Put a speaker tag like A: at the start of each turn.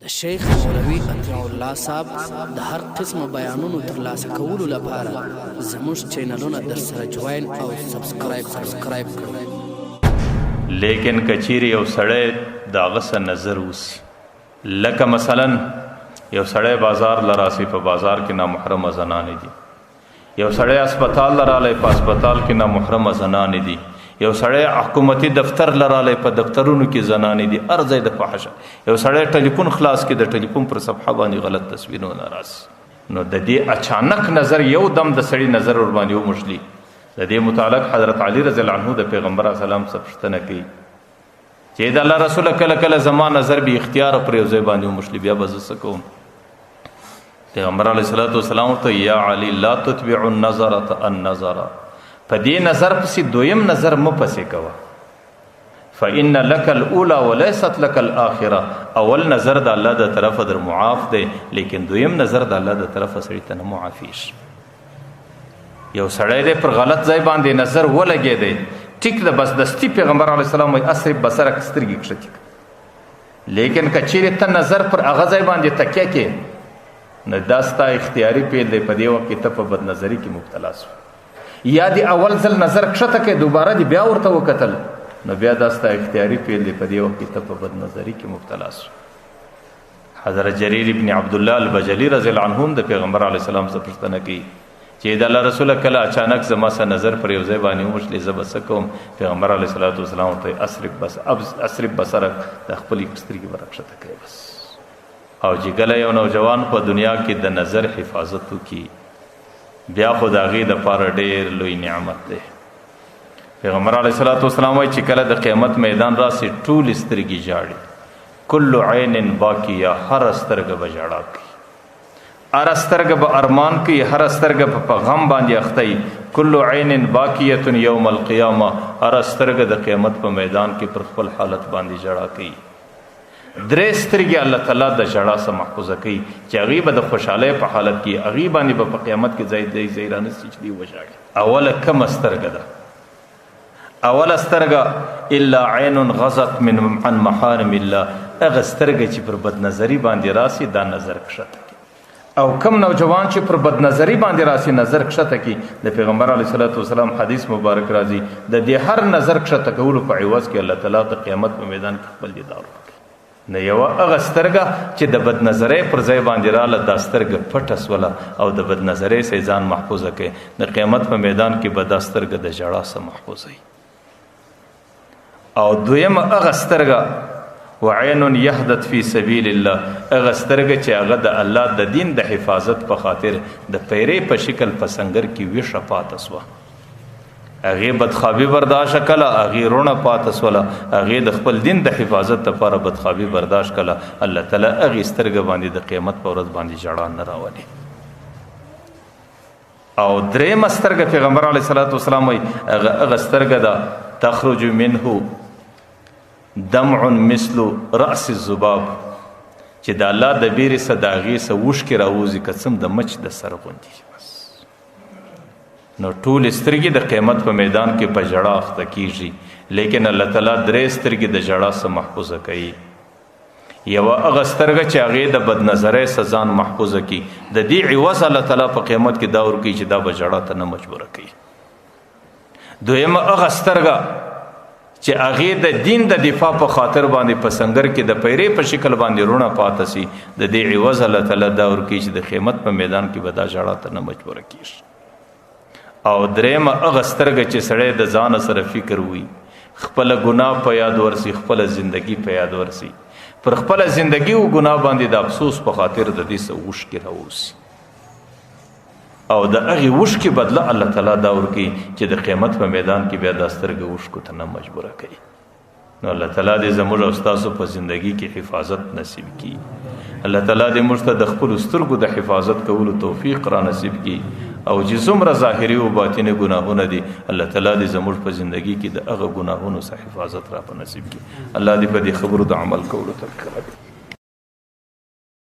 A: د شیخ مولوی اطیع الله صاحب د هر قسم بیانونو ترلاسه کولو لپاره زموږ چینلونه در سره جوین او سبسکرایب کړئ.
B: لیکن کچیری یو سړی داغه څه نظر وسی، لکه مثلا یو سړی بازار لراسی، په بازار کې نامحرم زنانې دي. یو سړی اسپیټال لرالی، په اسپیټال کې نامحرم زنانې دي. یو سړی حکومتي دفتر لرالی، په دفترونو کې زنانې دي. هر ځای د فحشه. یو سړی ټلیفون خلاص کې د ټلیفون پر صفحه باندې غلط تصویرونه راسي. نو د دې اچانک نظر یو دم د سړي نظر ور باندې ومشلي. د دې متعلق حضرت علی رضی الله عنه د پیغمبر اسلام څخه پوښتنه کوي چې د الله رسول کله کله زما نظر به اختیار پر یو ځای باندې ومشلي، بیا به زه کوم؟ پیغمبر علیه الصلاۃ والسلام ته یا علی لا تتبع النظر النظر، په دې نظر پسې دویم نظر مه پسې کوه. فإن لك الأولى وليست لك الآخرة، اول نظر د الله د طرفه در معاف دی، لیکن دویم نظر د الله د طرفه سړي ته نه معافیش. یو سړی دی پر غلط ځای باندې نظر ولګی دی، ټیک ده، بس دستی پیغمبر علیه السلام وایي اصرف بصرک، سترګې کښته. لیکن که چیرې ته نظر پر هغه ځای باندې تکیه کې، نو دا ستا اختیاري پیل دی. په دې وخت کې ته په بدنظري کې مبتلا شو، یا دی اول ځل نظر کښته کې دوباره دی بیا ورته وکتل، نو بیا دا ستا اختیاري پیل دی. په دې وخت کې ته په بدنظري کې مبتلا شو. حضرت جریر ابن عبدالله البجلی رضی الله عنهم د پیغمبر علیه السلام څخه پوښتنه کوي چې د الله رسول کله اچانک زما سره نظر پر یو ځای باندې ومشلې، زه به څه کوم؟ پیغمبر علیه الصلاۃ والسلام ته اصرف بصرک، د خپلې سترګې به راکښته کوي بس. او چې کله یو نوجوان په دنیا کې د نظر حفاظت وکړي، بیا خو د هغې دپاره ډېر لوی نعمت دی. پیغمبر علیه الصلاۃ والسلام وایي چې کله د قیامت میدان راسي، ټولې سترګې جاړي، کل عین باقیه، هر سترګه به ژړا کوي، هر سترګه به ارمان کوي، هر سترګه په غم باندې اخته وي. کل عین باقیه یوم القیامه، هر سترګه د قیامت په میدان کې پر خپل حالت باندې ژړا کوي. درې سترګې الله تعالی د ژړا څخه محفوظه کوي چې هغې به د خوشحالۍ په حالت کې، هغې باندې به په قیامت کې ځای رانیسي چې دوی وژاړي. اوله کومه سترګه ده؟ اوله سترګه الا عین غضت عن محارم الله، هغه سترګه چې پر بدنظري باندې راسي، دا نظر کښته. او کم نوجوان چې پر بدنظري باندې راسي، نظر کښته کی، د پیغمبر علیه الصلاۃ والسلام حدیث مبارک راځي د دې هر نظر کښته کولو په عوض کې الله تعالی د قیامت په میدان کې خپل دیدار ورکوي. نه یوه هغه سترګه چې د بدنظرۍ پر ځای باندې راله، دا سترګه پټه سوله او د بدنظرۍ څخه ځان محفوظه کوي. د قیامت په میدان کې به دا سترګه د ژړا څخه محفوظه وي. او دویمه هغه سترګه وعین یهدت فی سبیل الله، هغه سترګه چې هغه د الله د دین د حفاظت په خاطر د پیرې په شکل په سنگر کې ویښه پاته سوه. هغې بدخوابي برداشت کله، هغې رونه پاته سوله، هغې د خپل دین د حفاظت لپاره بدخوابي برداشت کله، الله تعالی هغې سترګه باندې د قیامت په ورځ باندې ژړا نه راولي. او درېیمه سترګه پیغمبر علیه الصلاۃ والسلام وایي هغه سترګه ده تخرج منه دمع مثل رأس الذباب، چې د الله د بیرې څخه د هغې څه اوښکې راوځي قسم د مچ د سر غوندې. نو ټولې سترګې د قیامت په میدان کې په ژړا اخته کیږي، لیکن الله تعالی درې سترګې د ژړا څخه محفوظه کوي. یوه هغه سترګه چې هغې د بدنظرۍ څخه ځان محفوظه کړي، د دې عوض الله تعالی په قیامت کې دا ورکوي چې دا به ژړا ته نه مجبوره کوي. دویمه هغه سترګه چې هغې د دین د دفاع په خاطر باندې په سنگر کې د پیرې په شکل باندې رونه پاته سي، د دې عوض الله تعالی دا ورکوي چې د قیامت په میدان کې به دا ژړا ته نه مجبوره کېږي. او درېیمه هغه سترګه چې سړی د ځانه سره فکر وي، خپله ګناه په یاد ورسي، خپله زندگی په یاد ورسي، پر خپله زندگی او ګناه باندې د افسوس په خاطر د دې څه اوښکې راوځي، او د هغې اوښکې بدله الله تعالی دا ورکوي چې د قیامت په میدان کې بیا دا سترګه اوښکو ته نه مجبوره کوي. نو الله تعالی دې زموږ او ستاسو په زندگی کې حفاظت نصیب کړي. الله تعالی دې موږ ته د خپلو سترګو د حفاظت کولو توفیق را نصیب کړي. او چې څومره ظاهري او باطني ګناهونه دي، الله تعالی دې زموږ په زندگی کې د هغه ګناهونو څخه حفاظت را په نصیب کړي. الله دې په دې خبرو د عمل کولو توفیق راکړي.